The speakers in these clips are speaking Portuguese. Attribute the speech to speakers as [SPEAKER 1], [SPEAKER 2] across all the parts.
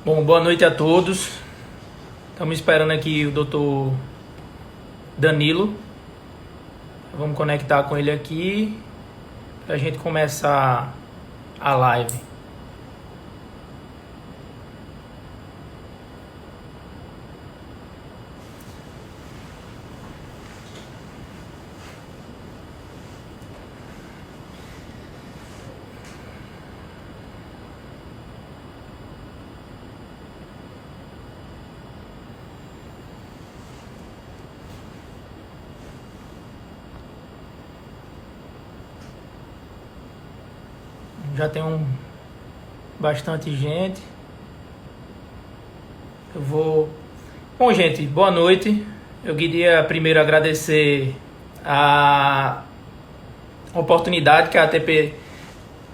[SPEAKER 1] Bom, boa noite a todos. Estamos esperando aqui o doutor Danilo. Vamos conectar com ele aqui para a gente começar a live. Já tem bastante gente. Eu vou. Bom, gente, boa noite. Eu queria primeiro agradecer a oportunidade que a ATP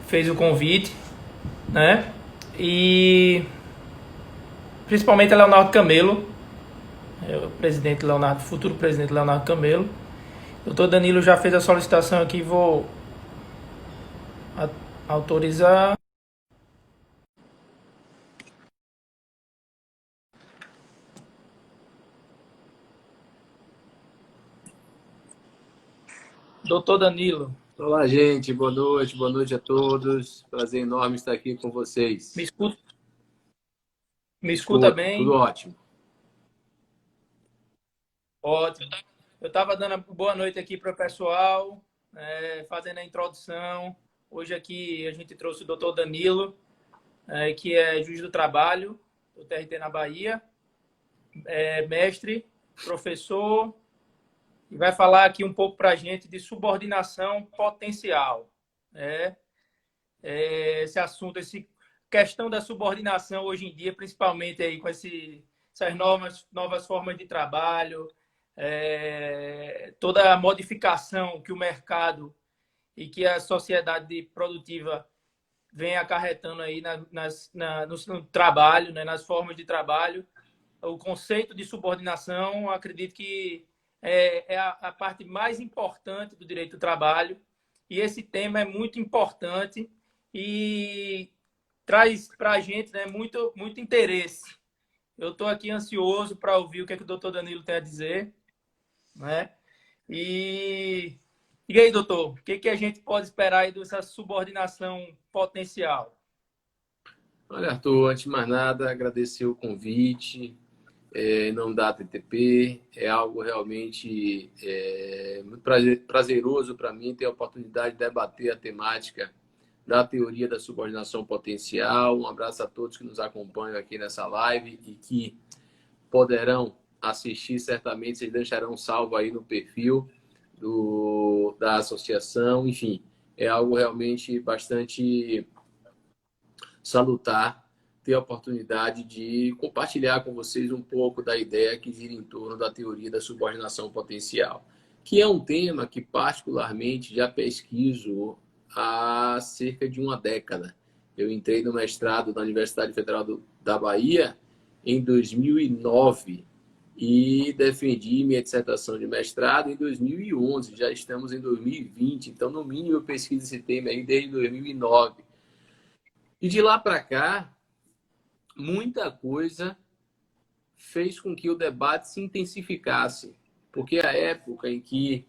[SPEAKER 1] fez o convite, né? E principalmente a Leonardo Camelo, o presidente Leonardo, futuro presidente Leonardo Camelo. O doutor Danilo já fez a solicitação aqui, vou autorizar. Doutor Danilo,
[SPEAKER 2] Olá, gente. Boa noite a todos. Prazer enorme estar aqui com
[SPEAKER 1] me
[SPEAKER 2] vocês.
[SPEAKER 1] escuta, me escuta
[SPEAKER 2] Escuto, tudo
[SPEAKER 1] bem?
[SPEAKER 2] ótimo.
[SPEAKER 1] Ótimo. Eu estava dando boa noite aqui para o pessoal, fazendo a introdução. Hoje aqui a gente trouxe o doutor Danilo, que é juiz do trabalho do TRT na Bahia, mestre, professor, e vai falar aqui um pouco para a gente de subordinação potencial. Né? Esse assunto, essa questão da subordinação hoje em dia, principalmente aí com essas novas formas de trabalho, toda a modificação que o mercado e que a sociedade produtiva vem acarretando aí no trabalho, né, nas formas de trabalho. O conceito de subordinação, acredito que é a parte mais importante do direito do trabalho, e esse tema é muito importante e traz para a gente, né, muito interesse. Eu estou aqui ansioso para ouvir o que o doutor Danilo tem a dizer, né? E aí, doutor, o que a gente pode esperar aí dessa subordinação potencial?
[SPEAKER 2] Olha, Arthur, antes de mais nada, agradecer o convite. Em nome da ATTP, é algo realmente muito prazeroso para mim ter a oportunidade de debater a temática da teoria da subordinação potencial. Um abraço a todos que nos acompanham aqui nessa live e que poderão assistir, certamente vocês deixarão salvo aí no perfil da associação. Enfim, é algo realmente bastante salutar ter a oportunidade de compartilhar com vocês um pouco da ideia que gira em torno da teoria da subordinação potencial, que é um tema que particularmente já pesquiso há cerca de uma década. Eu entrei no mestrado da Universidade Federal da Bahia em 2009 e defendi minha dissertação de mestrado em 2011. Já estamos em 2020, então no mínimo eu pesquiso esse tema aí desde 2009. E de lá para cá, muita coisa fez com que o debate se intensificasse, porque a época em que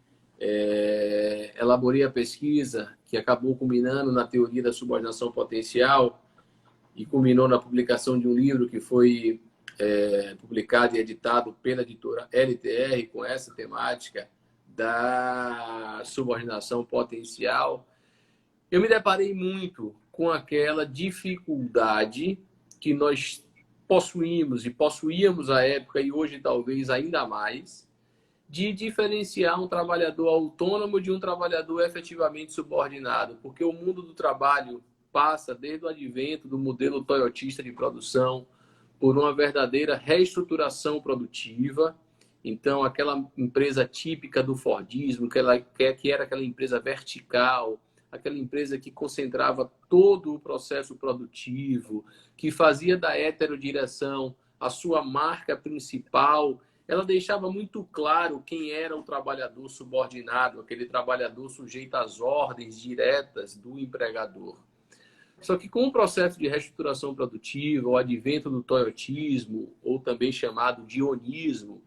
[SPEAKER 2] elaborei a pesquisa, que acabou culminando na teoria da subordinação potencial e culminou na publicação de um livro que foi publicado e editado pela editora LTR com essa temática da subordinação potencial, eu me deparei muito com aquela dificuldade que nós possuímos e possuíamos à época e hoje talvez ainda mais, de diferenciar um trabalhador autônomo de um trabalhador efetivamente subordinado, porque o mundo do trabalho passa desde o advento do modelo toyotista de produção por uma verdadeira reestruturação produtiva. Então, aquela empresa típica do Fordismo, que era aquela empresa vertical, aquela empresa que concentrava todo o processo produtivo, que fazia da heterodireção a sua marca principal, ela deixava muito claro quem era o trabalhador subordinado, aquele trabalhador sujeito às ordens diretas do empregador. Só que com o processo de reestruturação produtiva, o advento do toyotismo, ou também chamado de ionismo,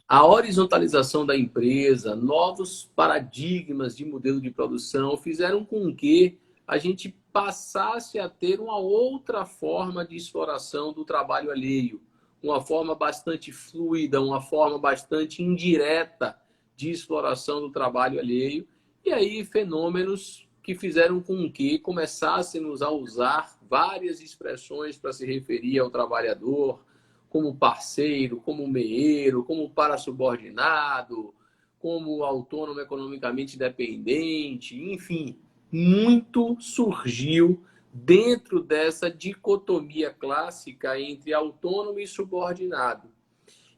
[SPEAKER 2] a horizontalização da empresa, novos paradigmas de modelo de produção fizeram com que a gente passasse a ter uma outra forma de exploração do trabalho alheio, uma forma bastante fluida, uma forma bastante indireta de exploração do trabalho alheio, e aí fenômenos que fizeram com que começássemos a usar várias expressões para se referir ao trabalhador, como parceiro, como meeiro, como parasubordinado, como autônomo economicamente dependente, enfim, muito surgiu dentro dessa dicotomia clássica entre autônomo e subordinado.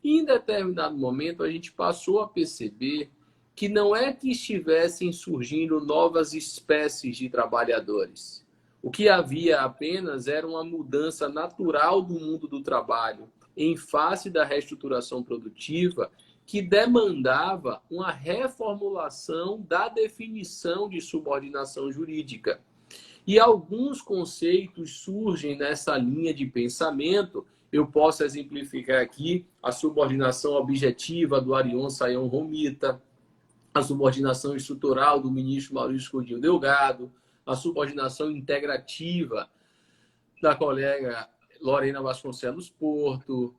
[SPEAKER 2] E em determinado momento a gente passou a perceber que não é que estivessem surgindo novas espécies de trabalhadores. O que havia apenas era uma mudança natural do mundo do trabalho em face da reestruturação produtiva que demandava uma reformulação da definição de subordinação jurídica. E alguns conceitos surgem nessa linha de pensamento. Eu posso exemplificar aqui a subordinação objetiva do Arion Sayão Romita, a subordinação estrutural do ministro Maurício Coutinho Delgado, a subordinação integrativa da colega Lorena Vasconcelos Porto.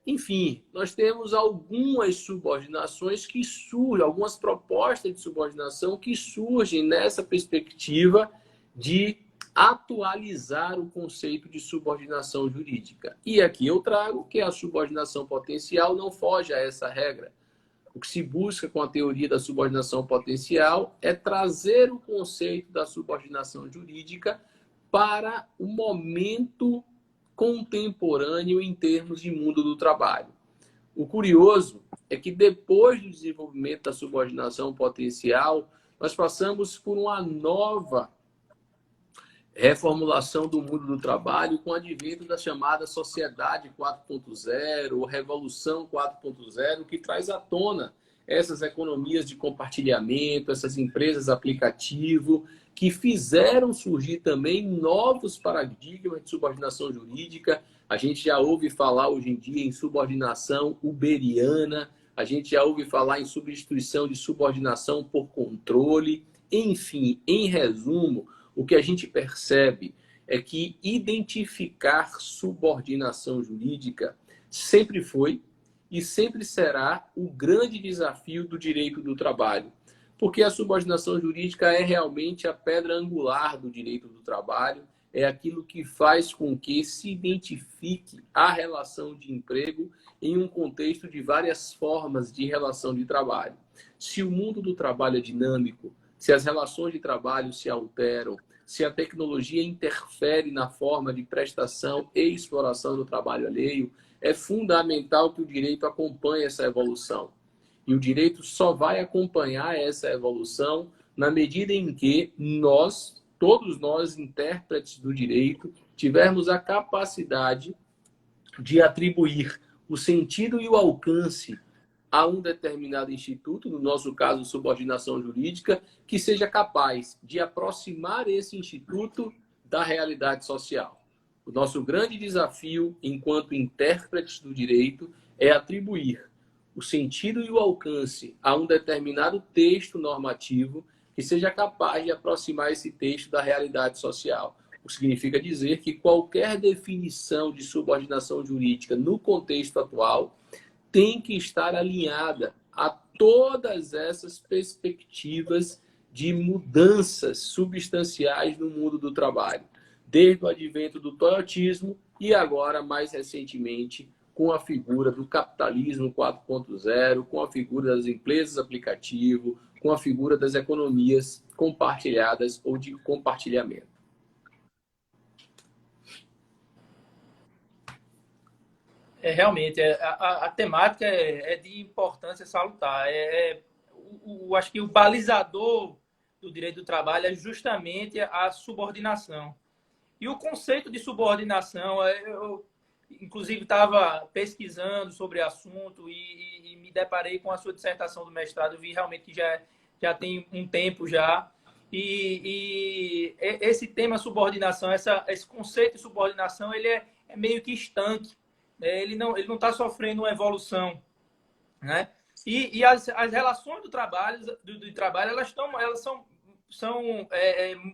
[SPEAKER 2] Enfim, nós temos algumas subordinações que surgem, algumas propostas de subordinação que surgem nessa perspectiva de atualizar o conceito de subordinação jurídica. E aqui eu trago que a subordinação potencial não foge a essa regra. O que se busca com a teoria da subordinação potencial é trazer o conceito da subordinação jurídica para o momento contemporâneo em termos de mundo do trabalho. O curioso é que depois do desenvolvimento da subordinação potencial, nós passamos por uma nova reformulação do mundo do trabalho com o advento da chamada Sociedade 4.0 ou Revolução 4.0, que traz à tona essas economias de compartilhamento, essas empresas aplicativo, que fizeram surgir também novos paradigmas de subordinação jurídica. A gente já ouve falar hoje em dia em subordinação uberiana, a gente já ouve falar em substituição de subordinação por controle. Enfim, em resumo, o que a gente percebe é que identificar subordinação jurídica sempre foi e sempre será o grande desafio do direito do trabalho. Porque a subordinação jurídica é realmente a pedra angular do direito do trabalho, é aquilo que faz com que se identifique a relação de emprego em um contexto de várias formas de relação de trabalho. Se o mundo do trabalho é dinâmico, se as relações de trabalho se alteram, se a tecnologia interfere na forma de prestação e exploração do trabalho alheio, é fundamental que o direito acompanhe essa evolução. E o direito só vai acompanhar essa evolução na medida em que nós, todos nós, intérpretes do direito, tivermos a capacidade de atribuir o sentido e o alcance a um determinado instituto, no nosso caso, subordinação jurídica, que seja capaz de aproximar esse instituto da realidade social. O nosso grande desafio, enquanto intérpretes do direito, é atribuir o sentido e o alcance a um determinado texto normativo que seja capaz de aproximar esse texto da realidade social. O que significa dizer que qualquer definição de subordinação jurídica no contexto atual tem que estar alinhada a todas essas perspectivas de mudanças substanciais no mundo do trabalho, desde o advento do toyotismo e agora, mais recentemente, com a figura do capitalismo 4.0, com a figura das empresas aplicativo, com a figura das economias compartilhadas ou de compartilhamento.
[SPEAKER 1] Realmente, a temática é de importância salutar. Acho que o balizador do direito do trabalho é justamente a subordinação. E o conceito de subordinação, eu inclusive estava pesquisando sobre o assunto e me deparei com a sua dissertação do mestrado, vi realmente que já tem um tempo já. Esse tema subordinação, esse conceito de subordinação, ele é meio que estanque. Ele não está sofrendo uma evolução, né? E as relações do trabalho, elas são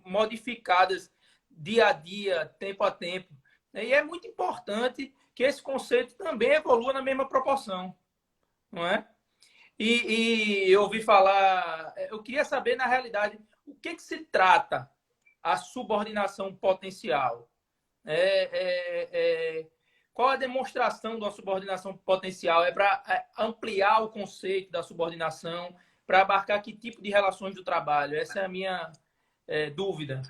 [SPEAKER 1] modificadas dia a dia, tempo a tempo. E é muito importante que esse conceito também evolua na mesma proporção, não é? E eu ouvi falar, eu queria saber, na realidade, o que se trata a subordinação potencial? Qual a demonstração da subordinação potencial? É para ampliar o conceito da subordinação, para abarcar que tipo de relações do trabalho? Essa é a minha dúvida.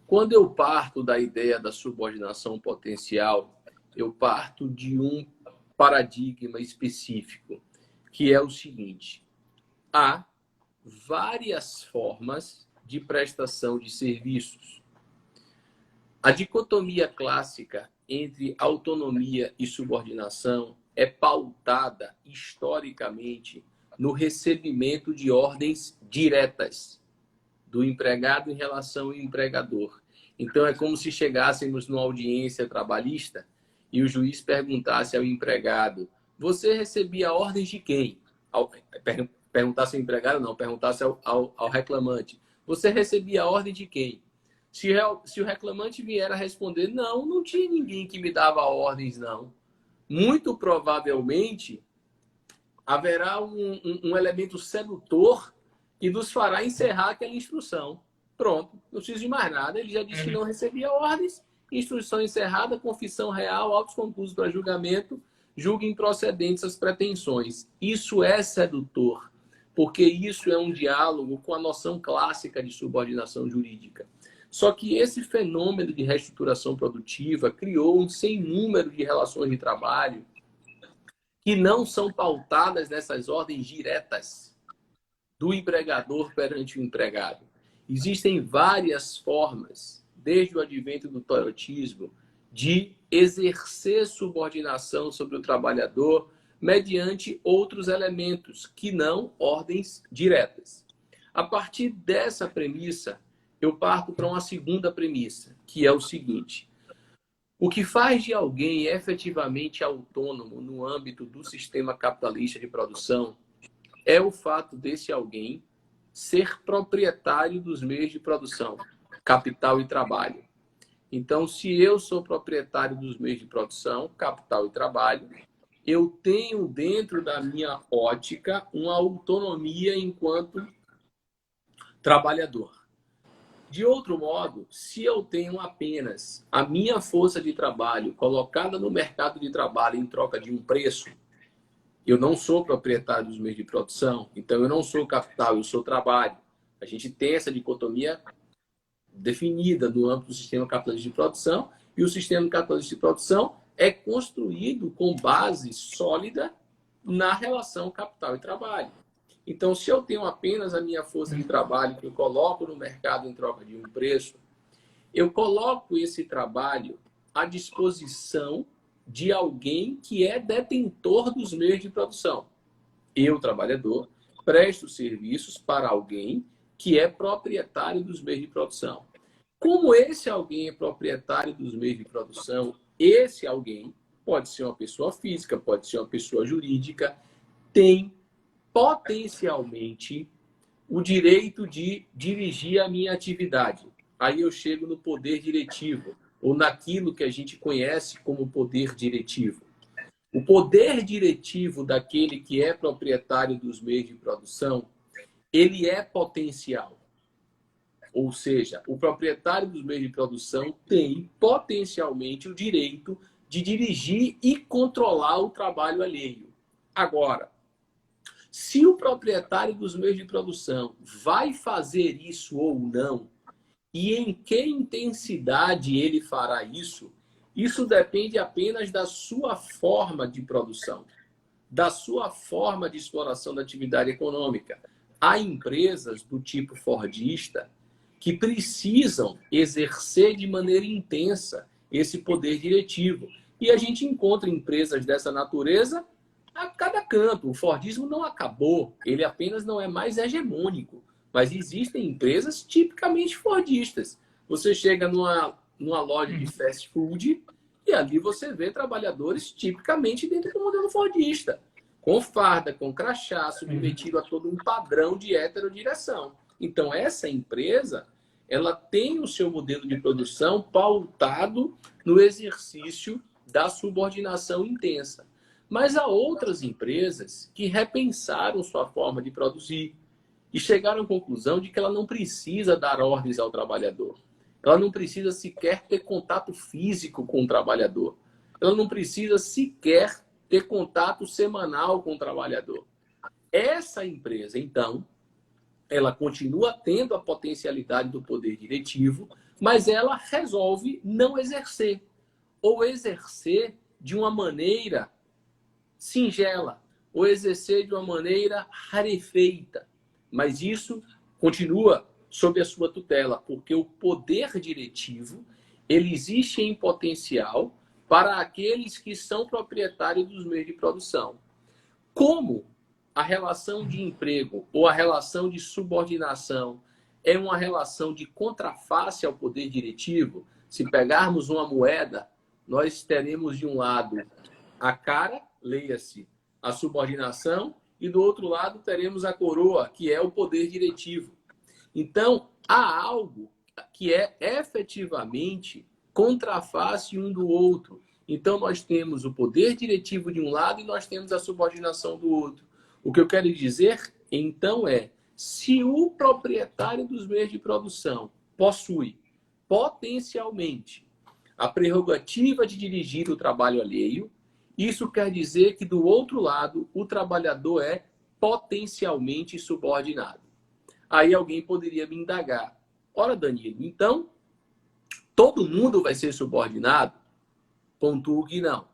[SPEAKER 2] Quando eu parto da ideia da subordinação potencial, eu parto de um paradigma específico, que é o seguinte: há várias formas de prestação de serviços. A dicotomia clássica entre autonomia e subordinação é pautada historicamente no recebimento de ordens diretas do empregado em relação ao empregador. Então, é como se chegássemos numa audiência trabalhista e o juiz perguntasse ao empregado: você recebia ordens de quem? Perguntasse ao empregado, não, perguntasse ao reclamante: você recebia ordem de quem? Se o reclamante vier a responder: não tinha ninguém que me dava ordens, não. Muito provavelmente haverá um elemento sedutor que nos fará encerrar aquela instrução. Pronto, não preciso de mais nada. Ele já disse que não recebia ordens, instrução encerrada, confissão real, autos conclusos para julgamento, julgue improcedentes as pretensões. Isso é sedutor, porque isso é um diálogo com a noção clássica de subordinação jurídica. Só que esse fenômeno de reestruturação produtiva criou um sem número de relações de trabalho que não são pautadas nessas ordens diretas do empregador perante o empregado. Existem várias formas, desde o advento do toyotismo, de exercer subordinação sobre o trabalhador mediante outros elementos, que não ordens diretas. A partir dessa premissa, eu parto para uma segunda premissa, que é o seguinte: o que faz de alguém efetivamente autônomo no âmbito do sistema capitalista de produção é o fato desse alguém ser proprietário dos meios de produção, capital e trabalho. Então, se eu sou proprietário dos meios de produção, capital e trabalho, eu tenho dentro da minha ótica uma autonomia enquanto trabalhador. De outro modo, se eu tenho apenas a minha força de trabalho colocada no mercado de trabalho em troca de um preço, eu não sou proprietário dos meios de produção, então eu não sou capital, eu sou trabalho. A gente tem essa dicotomia definida no âmbito do sistema capitalista de produção, e o sistema capitalista de produção é construído com base sólida na relação capital e trabalho. Então, se eu tenho apenas a minha força de trabalho que eu coloco no mercado em troca de um preço, eu coloco esse trabalho à disposição de alguém que é detentor dos meios de produção. Eu, trabalhador, presto serviços para alguém que é proprietário dos meios de produção. Como esse alguém é proprietário dos meios de produção, esse alguém pode ser uma pessoa física, pode ser uma pessoa jurídica, tem potencialmente o direito de dirigir a minha atividade. Aí eu chego no poder diretivo, ou naquilo que a gente conhece como poder diretivo. O poder diretivo daquele que é proprietário dos meios de produção, ele é potencial. Ou seja, o proprietário dos meios de produção tem potencialmente o direito de dirigir e controlar o trabalho alheio. Agora, se o proprietário dos meios de produção vai fazer isso ou não, e em que intensidade ele fará isso, isso depende apenas da sua forma de produção, da sua forma de exploração da atividade econômica. Há empresas do tipo fordista que precisam exercer de maneira intensa esse poder diretivo. E a gente encontra empresas dessa natureza a cada canto. O fordismo não acabou, ele apenas não é mais hegemônico. Mas existem empresas tipicamente fordistas. Você chega numa loja de fast food e ali você vê trabalhadores tipicamente dentro do modelo fordista, com farda, com crachá, submetido a todo um padrão de heterodireção. Então, essa empresa, ela tem o seu modelo de produção pautado no exercício da subordinação intensa. Mas há outras empresas que repensaram sua forma de produzir e chegaram à conclusão de que ela não precisa dar ordens ao trabalhador. Ela não precisa sequer ter contato físico com o trabalhador. Ela não precisa sequer ter contato semanal com o trabalhador. Essa empresa, então, ela continua tendo a potencialidade do poder diretivo, mas ela resolve não exercer, ou exercer de uma maneira singela, ou exercer de uma maneira rarefeita. Mas isso continua sob a sua tutela, porque o poder diretivo ele existe em potencial para aqueles que são proprietários dos meios de produção. Como a relação de emprego ou a relação de subordinação é uma relação de contraface ao poder diretivo, se pegarmos uma moeda, nós teremos de um lado a cara, leia-se, a subordinação, e do outro lado teremos a coroa, que é o poder diretivo. Então, há algo que é efetivamente contraface um do outro. Então, nós temos o poder diretivo de um lado e nós temos a subordinação do outro. O que eu quero dizer, então, é se o proprietário dos meios de produção possui potencialmente a prerrogativa de dirigir o trabalho alheio, isso quer dizer que, do outro lado, o trabalhador é potencialmente subordinado. Aí alguém poderia me indagar. Ora, Danilo, então, todo mundo vai ser subordinado? Pontuo que não.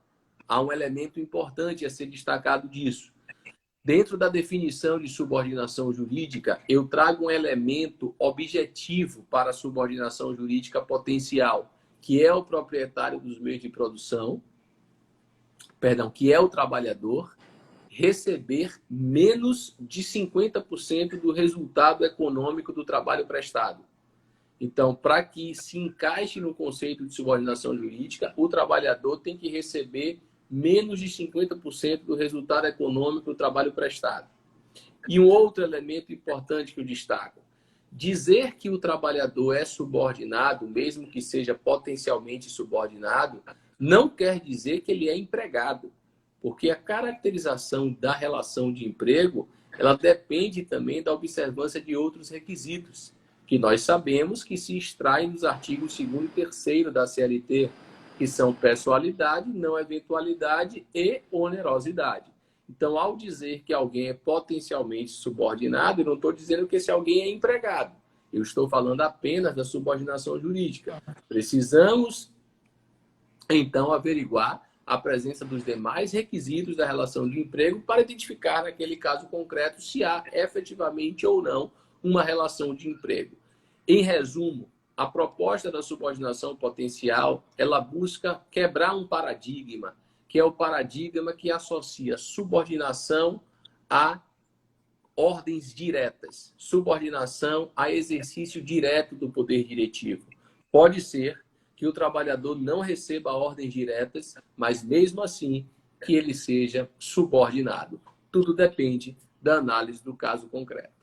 [SPEAKER 2] Há um elemento importante a ser destacado disso. Dentro da definição de subordinação jurídica, eu trago um elemento objetivo para a subordinação jurídica potencial, que é o proprietário dos meios de produção, que é o trabalhador, receber menos de 50% do resultado econômico do trabalho prestado. Então, para que se encaixe no conceito de subordinação jurídica, o trabalhador tem que receber menos de 50% do resultado econômico do trabalho prestado. E um outro elemento importante que eu destaco: dizer que o trabalhador é subordinado, mesmo que seja potencialmente subordinado, não quer dizer que ele é empregado, porque a caracterização da relação de emprego, ela depende também da observância de outros requisitos, que nós sabemos que se extraem dos artigos 2º e 3º da CLT, que são pessoalidade, não eventualidade e onerosidade. Então, ao dizer que alguém é potencialmente subordinado, eu não estou dizendo que esse alguém é empregado. Eu estou falando apenas da subordinação jurídica. Precisamos, então, averiguar a presença dos demais requisitos da relação de emprego para identificar, naquele caso concreto, se há efetivamente ou não uma relação de emprego. Em resumo, a proposta da subordinação potencial, ela busca quebrar um paradigma, que é o paradigma que associa subordinação a ordens diretas, subordinação a exercício direto do poder diretivo. Pode ser que o trabalhador não receba ordens diretas, mas mesmo assim que ele seja subordinado. Tudo depende da análise do caso concreto.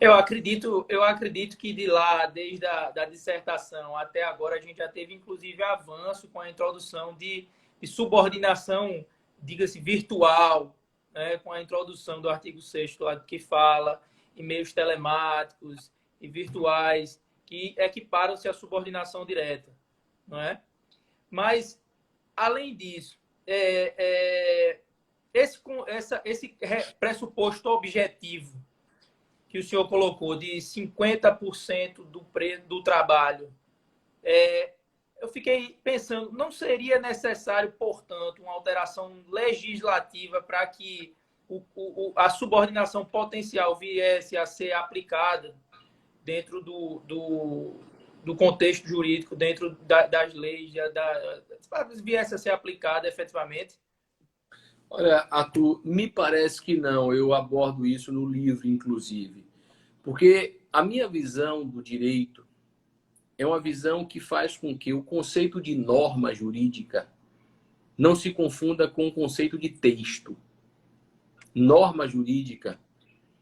[SPEAKER 1] Eu acredito que de lá, desde a da dissertação até agora, a gente já teve, inclusive, avanço com a introdução de subordinação, diga-se, virtual, né, com a introdução do artigo 6º lá que fala em meios telemáticos e virtuais, que equiparam-se à subordinação direta, não é? Mas, além disso, esse pressuposto objetivo que o senhor colocou de 50% do trabalho, eu fiquei pensando, não seria necessário, portanto, uma alteração legislativa para que a subordinação potencial viesse a ser aplicada dentro do contexto jurídico, dentro das leis, viesse a ser aplicada efetivamente?
[SPEAKER 2] Olha, Arthur, me parece que não. Eu abordo isso no livro, inclusive. Porque a minha visão do direito é uma visão que faz com que o conceito de norma jurídica não se confunda com o conceito de texto. Norma jurídica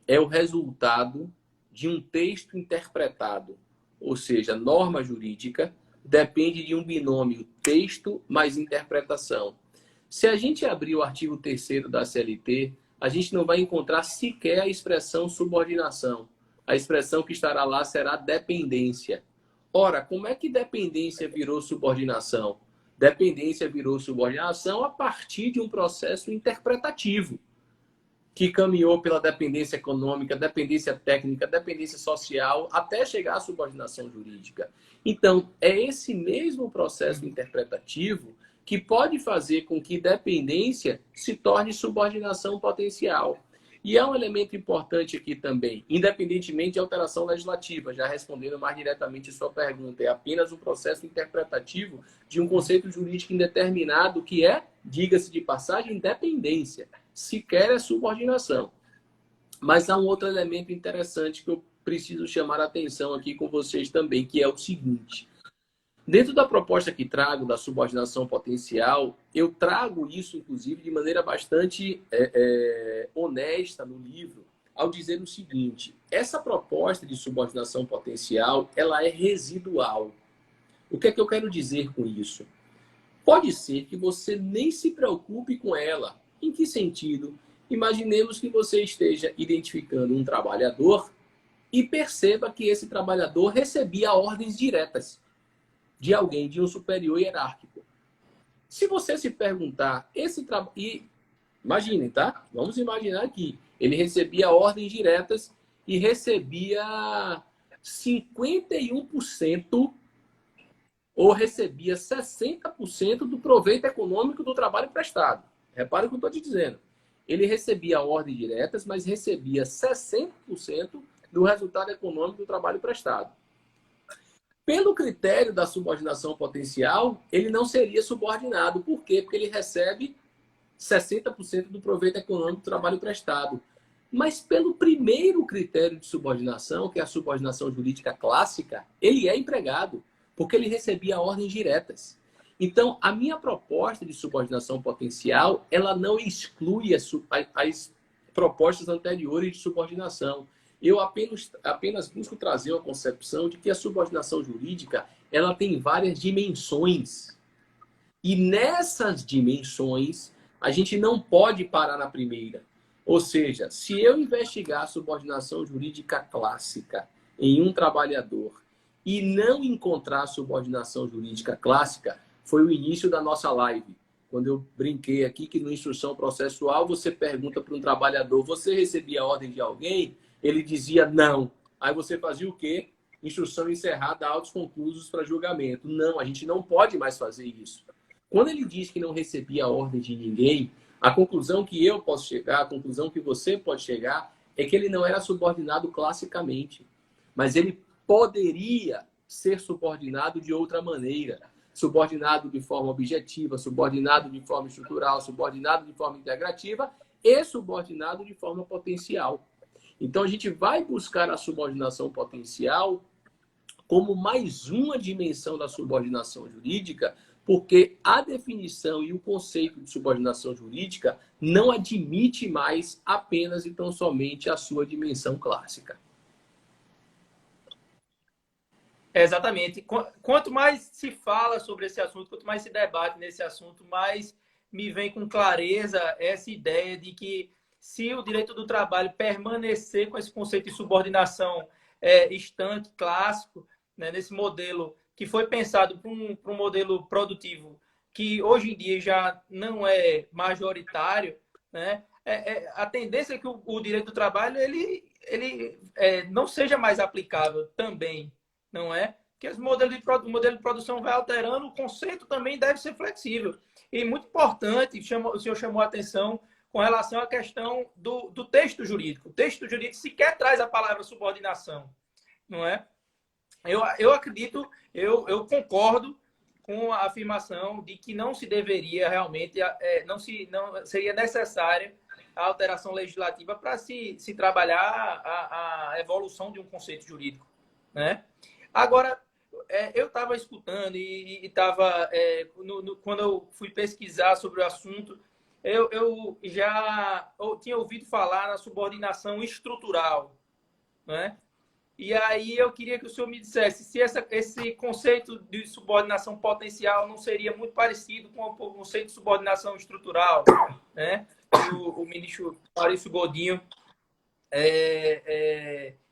[SPEAKER 2] é o resultado de um texto interpretado. Ou seja, norma jurídica depende de um binômio texto mais interpretação. Se a gente abrir o artigo 3º da CLT, a gente não vai encontrar sequer a expressão subordinação. A expressão que estará lá será dependência. Ora, como é que dependência virou subordinação? Dependência virou subordinação a partir de um processo interpretativo, que caminhou pela dependência econômica, dependência técnica, dependência social, até chegar à subordinação jurídica. Então, é esse mesmo processo interpretativo que pode fazer com que dependência se torne subordinação potencial. E é um elemento importante aqui também, independentemente de alteração legislativa, já respondendo mais diretamente a sua pergunta, é apenas um processo interpretativo de um conceito jurídico indeterminado que é, diga-se de passagem, dependência. Sequer é subordinação. Mas há um outro elemento interessante que eu preciso chamar a atenção aqui com vocês também, que é o seguinte. Dentro da proposta que trago da subordinação potencial, eu trago isso, inclusive, de maneira bastante honesta no livro, ao dizer o seguinte: essa proposta de subordinação potencial, ela é residual. O que é que eu quero dizer com isso? Pode ser que você nem se preocupe com ela. Em que sentido? Imaginemos que você esteja identificando um trabalhador e perceba que esse trabalhador recebia ordens diretas de alguém, de um superior hierárquico. Se você se perguntar, imaginem, tá? Vamos imaginar aqui. Ele recebia ordens diretas e recebia 51% ou recebia 60% do proveito econômico do trabalho prestado. Repare o que eu estou te dizendo. Ele recebia ordens diretas, mas recebia 60% do resultado econômico do trabalho prestado. Pelo critério da subordinação potencial, ele não seria subordinado. Por quê? Porque ele recebe 60% do proveito econômico do trabalho prestado. Mas pelo primeiro critério de subordinação, que é a subordinação jurídica clássica, ele é empregado, porque ele recebia ordens diretas. Então, a minha proposta de subordinação potencial, ela não exclui as propostas anteriores de subordinação. Eu apenas busco trazer uma concepção de que a subordinação jurídica ela tem várias dimensões. E nessas dimensões, a gente não pode parar na primeira. Ou seja, se eu investigar a subordinação jurídica clássica em um trabalhador e não encontrar a subordinação jurídica clássica, foi o início da nossa live. Quando eu brinquei aqui que no instrução processual você pergunta para um trabalhador, você recebia a ordem de alguém? Ele dizia não. Aí você fazia o quê? Instrução encerrada, autos conclusos para julgamento. Não, a gente não pode mais fazer isso. Quando ele diz que não recebia a ordem de ninguém, a conclusão que eu posso chegar, a conclusão que você pode chegar, é que ele não era subordinado classicamente. Mas ele poderia ser subordinado de outra maneira. Subordinado de forma objetiva, subordinado de forma estrutural, subordinado de forma integrativa e subordinado de forma potencial. Então, a gente vai buscar a subordinação potencial como mais uma dimensão da subordinação jurídica, porque a definição e o conceito de subordinação jurídica não admite mais apenas e tão somente a sua dimensão clássica.
[SPEAKER 1] Exatamente. Quanto mais se fala sobre esse assunto, quanto mais se debate nesse assunto, mais me vem com clareza essa ideia de que se o direito do trabalho permanecer com esse conceito de subordinação estanque, clássico, né, nesse modelo que foi pensado para um modelo produtivo que hoje em dia já não é majoritário, né, a tendência é que o direito do trabalho ele não seja mais aplicável também. Não é? Porque o modelo de produção vai alterando, o conceito também deve ser flexível. E muito importante, o senhor chamou a atenção com relação à questão do texto jurídico. O texto jurídico sequer traz a palavra subordinação, não é? Eu acredito, eu concordo com a afirmação de que não se deveria realmente, não seria necessária a alteração legislativa para se trabalhar a evolução de um conceito jurídico, né? Agora, eu estava escutando e estava, quando eu fui pesquisar sobre o assunto, eu tinha ouvido falar na subordinação estrutural, né? E aí eu queria que o senhor me dissesse se esse conceito de subordinação potencial não seria muito parecido com o conceito de subordinação estrutural, né? Que o ministro Maurício Godinho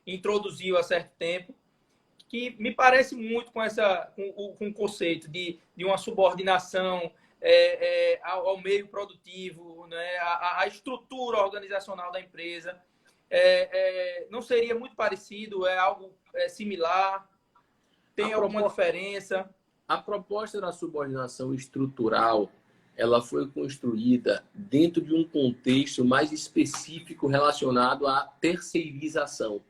[SPEAKER 1] introduziu há certo tempo, que me parece muito com o conceito de uma subordinação ao meio produtivo, né? A estrutura organizacional da empresa. Não seria muito parecido? É algo similar? Tem alguma diferença?
[SPEAKER 2] A proposta da subordinação estrutural, ela foi construída dentro de um contexto mais específico relacionado à terceirização.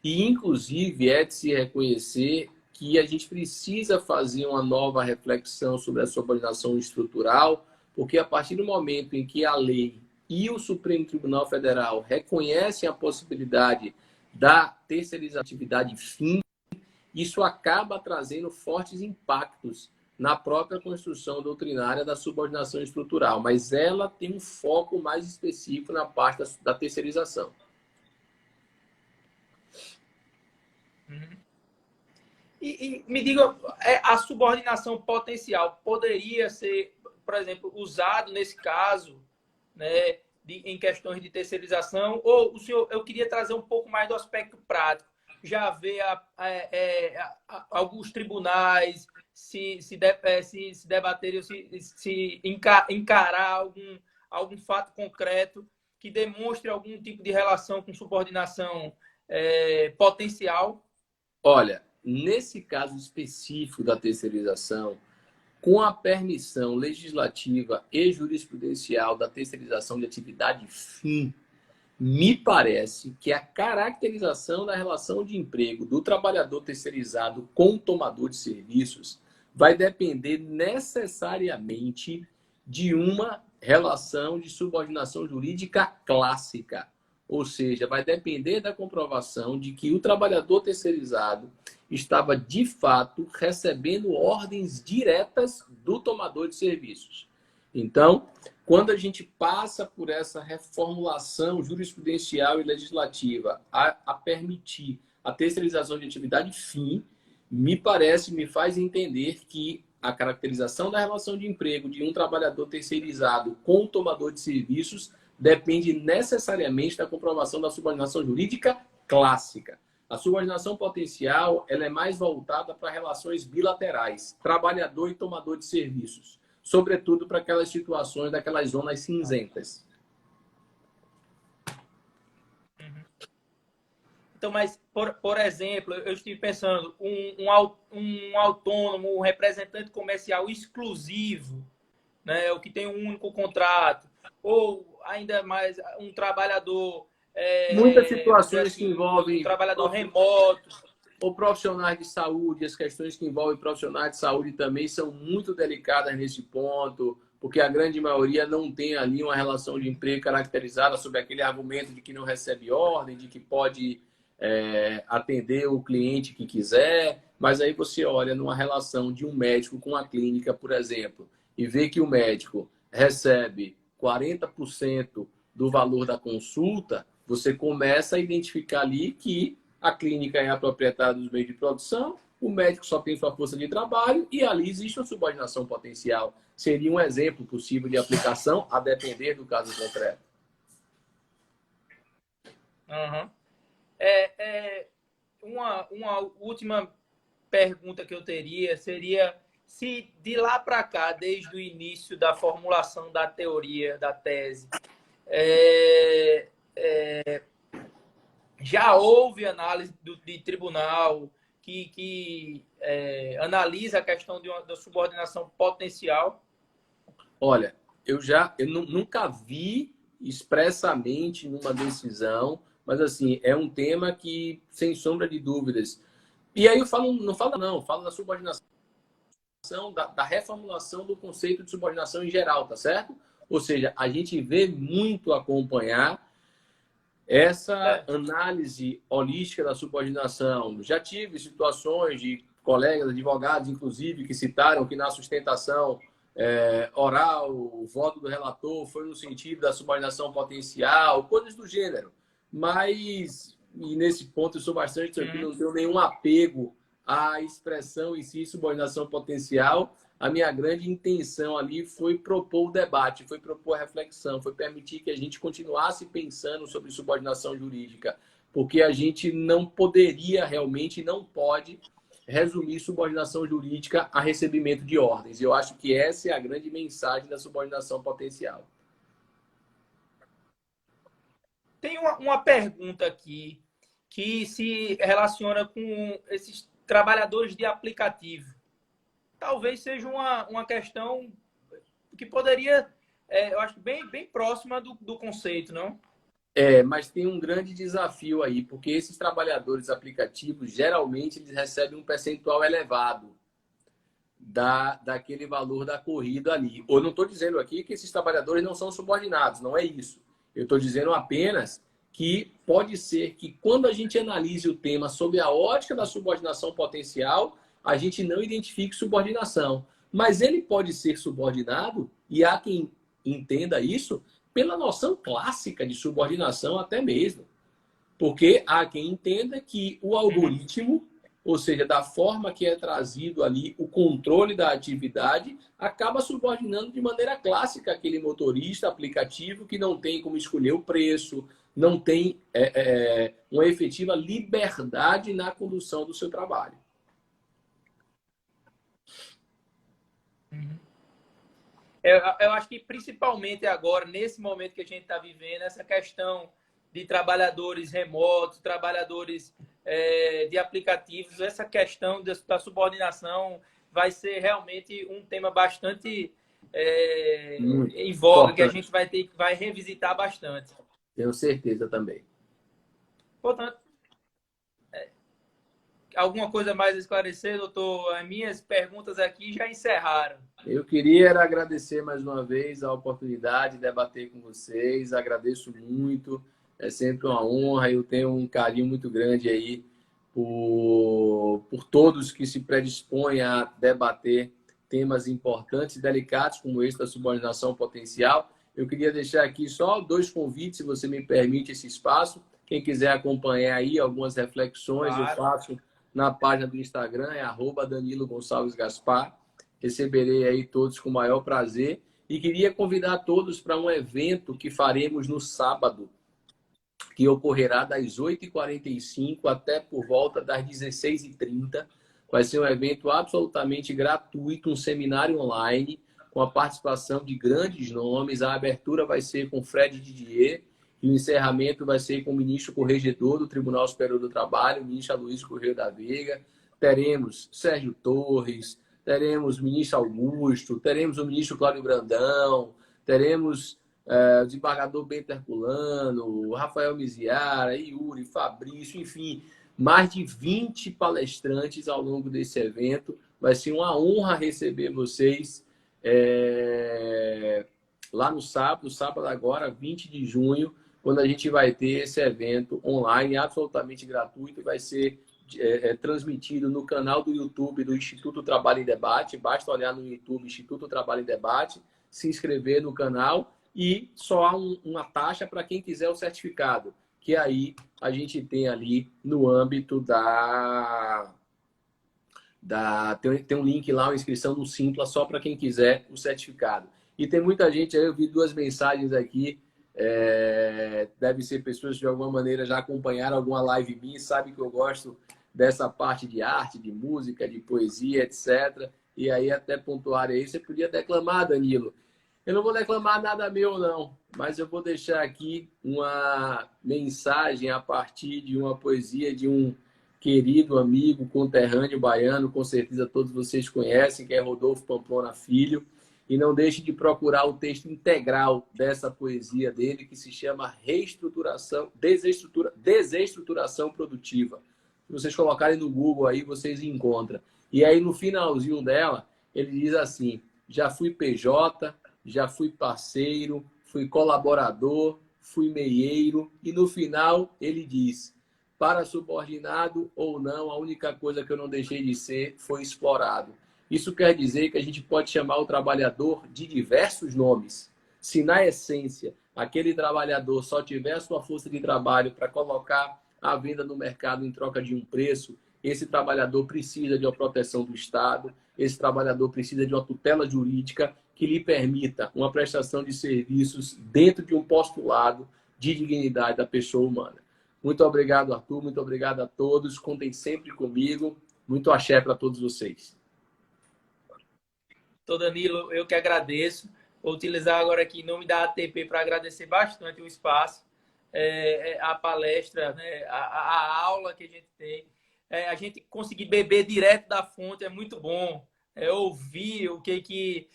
[SPEAKER 2] E, inclusive, é de se reconhecer que a gente precisa fazer uma nova reflexão sobre a subordinação estrutural, porque a partir do momento em que a lei e o Supremo Tribunal Federal reconhecem a possibilidade da terceirização da atividade fim, isso acaba trazendo fortes impactos na própria construção doutrinária da subordinação estrutural, mas ela tem um foco mais específico na parte da terceirização.
[SPEAKER 1] E me diga, a subordinação potencial poderia ser, por exemplo, usado nesse caso, né, em questões de terceirização? Ou o senhor, eu queria trazer um pouco mais do aspecto prático. Já vê alguns tribunais se debaterem, se encarar algum fato concreto que demonstre algum tipo de relação com subordinação potencial?
[SPEAKER 2] Olha, nesse caso específico da terceirização, com a permissão legislativa e jurisprudencial da terceirização de atividade fim, me parece que a caracterização da relação de emprego do trabalhador terceirizado com o tomador de serviços vai depender necessariamente de uma relação de subordinação jurídica clássica. Ou seja, vai depender da comprovação de que o trabalhador terceirizado estava, de fato, recebendo ordens diretas do tomador de serviços. Então, quando a gente passa por essa reformulação jurisprudencial e legislativa a permitir a terceirização de atividade fim, me faz entender que a caracterização da relação de emprego de um trabalhador terceirizado com o tomador de serviços depende necessariamente da comprovação da subordinação jurídica clássica. A subordinação potencial ela é mais voltada para relações bilaterais, trabalhador e tomador de serviços, sobretudo para aquelas situações daquelas zonas cinzentas.
[SPEAKER 1] Então, mas, por exemplo, eu estive pensando, um autônomo, um representante comercial exclusivo, né, o que tem um único contrato, ou ainda mais um trabalhador...
[SPEAKER 2] Muitas situações assim, que envolvem...
[SPEAKER 1] Um trabalhador remoto.
[SPEAKER 2] Ou profissionais de saúde, as questões que envolvem profissionais de saúde também são muito delicadas nesse ponto, porque a grande maioria não tem ali uma relação de emprego caracterizada sobre aquele argumento de que não recebe ordem, de que pode atender o cliente que quiser, mas aí você olha numa relação de um médico com a clínica, por exemplo, e vê que o médico recebe 40% do valor da consulta, você começa a identificar ali que a clínica é a proprietária dos meios de produção, o médico só tem sua força de trabalho e ali existe uma subordinação potencial. Seria um exemplo possível de aplicação, a depender do caso concreto.
[SPEAKER 1] Uhum. Uma última pergunta que eu teria seria se de lá para cá, desde o início da formulação da teoria, da tese, já houve análise de tribunal que analisa a questão da subordinação potencial?
[SPEAKER 2] Olha, eu nunca vi expressamente numa decisão, mas assim, é um tema que, sem sombra de dúvidas. E aí eu falo da subordinação da reformulação do conceito de subordinação em geral, tá certo? Ou seja, a gente vê muito acompanhar essa análise holística da subordinação. Já tive situações de colegas, advogados, inclusive, que citaram que na sustentação oral, o voto do relator foi no sentido da subordinação potencial, coisas do gênero. Mas, e nesse ponto eu sou bastante tranquilo, não tenho nenhum apego à expressão em si, subordinação potencial. A minha grande intenção ali foi propor o debate, foi propor a reflexão, foi permitir que a gente continuasse pensando sobre subordinação jurídica, porque a gente não poderia realmente, não pode resumir subordinação jurídica a recebimento de ordens. Eu acho que essa é a grande mensagem da subordinação potencial.
[SPEAKER 1] Tem uma pergunta aqui que se relaciona com esses trabalhadores de aplicativo. Talvez seja uma questão que poderia, eu acho, bem próxima do conceito, não?
[SPEAKER 2] Mas tem um grande desafio aí, porque esses trabalhadores aplicativos, geralmente, eles recebem um percentual elevado daquele valor da corrida ali. Eu não estou dizendo aqui que esses trabalhadores não são subordinados, não é isso. Eu estou dizendo apenas que pode ser que, quando a gente analise o tema sob a ótica da subordinação potencial, a gente não identifique subordinação. Mas ele pode ser subordinado, e há quem entenda isso, pela noção clássica de subordinação até mesmo. Porque há quem entenda que o algoritmo, ou seja, da forma que é trazido ali o controle da atividade, acaba subordinando de maneira clássica aquele motorista aplicativo que não tem como escolher o preço, não tem uma efetiva liberdade na condução do seu trabalho.
[SPEAKER 1] Eu acho que principalmente agora, nesse momento que a gente está vivendo, essa questão de trabalhadores remotos, trabalhadores de aplicativos, essa questão da subordinação vai ser realmente um tema bastante em voga, que a gente vai revisitar bastante.
[SPEAKER 2] Tenho certeza também.
[SPEAKER 1] Portanto, alguma coisa mais a esclarecer, doutor? As minhas perguntas aqui já encerraram.
[SPEAKER 2] Eu queria agradecer mais uma vez a oportunidade de debater com vocês. Agradeço muito. É sempre uma honra. Eu tenho um carinho muito grande aí por todos que se predispõem a debater temas importantes e delicados como esse da subordinação potencial. Eu queria deixar aqui só 2 convites, se você me permite esse espaço. Quem quiser acompanhar aí algumas reflexões, claro, eu faço na página do Instagram, é @DaniloGonçalvesGaspar. Receberei aí todos com o maior prazer. E queria convidar todos para um evento que faremos no sábado, que ocorrerá das 8h45 até por volta das 16h30. Vai ser um evento absolutamente gratuito, um seminário online, com a participação de grandes nomes. A abertura vai ser com Fred Didier e o encerramento vai ser com o ministro corregedor do Tribunal Superior do Trabalho, o ministro Aloysio Correia da Veiga. Teremos Sérgio Torres, teremos o ministro Augusto, teremos o ministro Cláudio Brandão, teremos o desembargador Bento Herculano, Rafael Miziara, Yuri, Fabrício, enfim, mais de 20 palestrantes ao longo desse evento. Vai ser uma honra receber vocês lá no sábado agora, 20 de junho, quando a gente vai ter esse evento online, absolutamente gratuito, vai ser transmitido no canal do YouTube do Instituto Trabalho em Debate. Basta olhar no YouTube Instituto Trabalho em Debate, se inscrever no canal, e só há uma taxa para quem quiser o certificado, que aí a gente tem ali no âmbito tem um link lá, uma inscrição no Simpla, só para quem quiser o certificado. E tem muita gente aí, eu vi 2 mensagens aqui, deve ser pessoas que de alguma maneira já acompanharam alguma live minha, sabe que eu gosto dessa parte de arte, de música, de poesia, etc. E aí até pontuar aí, você podia declamar, Danilo. Eu não vou declamar nada meu, não, mas eu vou deixar aqui uma mensagem a partir de uma poesia de um querido amigo, conterrâneo baiano, com certeza todos vocês conhecem, que é Rodolfo Pamplona Filho. E não deixe de procurar o texto integral dessa poesia dele, que se chama Desestruturação Produtiva. Se vocês colocarem no Google aí, vocês encontram. E aí, no finalzinho dela, ele diz assim: já fui PJ, já fui parceiro, fui colaborador, fui meieiro, e no final ele diz: para subordinado ou não, a única coisa que eu não deixei de ser foi explorado. Isso quer dizer que a gente pode chamar o trabalhador de diversos nomes. Se na essência aquele trabalhador só tiver a sua força de trabalho para colocar a venda no mercado em troca de um preço, esse trabalhador precisa de uma proteção do Estado, esse trabalhador precisa de uma tutela jurídica que lhe permita uma prestação de serviços dentro de um postulado de dignidade da pessoa humana. Muito obrigado, Arthur. Muito obrigado a todos. Contem sempre comigo. Muito axé para todos vocês.
[SPEAKER 1] Doutor Danilo, eu que agradeço. Vou utilizar agora aqui em nome da ATP para agradecer bastante o espaço, a palestra, né, a aula que a gente tem. A gente conseguir beber direto da fonte é muito bom. Ouvir o que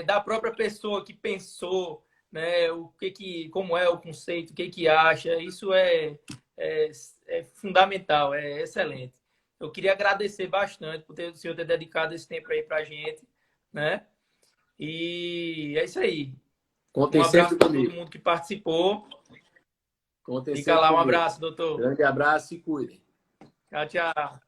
[SPEAKER 1] da própria pessoa que pensou, né, como é o conceito, o que acha. Isso é fundamental, é excelente. Eu queria agradecer bastante por o senhor ter dedicado esse tempo aí para a gente, né? E é isso aí.
[SPEAKER 2] Contem
[SPEAKER 1] Um abraço
[SPEAKER 2] sempre
[SPEAKER 1] para todo
[SPEAKER 2] comigo.
[SPEAKER 1] mundo que participou.
[SPEAKER 2] Contem
[SPEAKER 1] Fica
[SPEAKER 2] sempre
[SPEAKER 1] lá, um
[SPEAKER 2] comigo.
[SPEAKER 1] abraço, doutor.
[SPEAKER 2] Grande abraço e cuidem.
[SPEAKER 1] Tchau, tchau.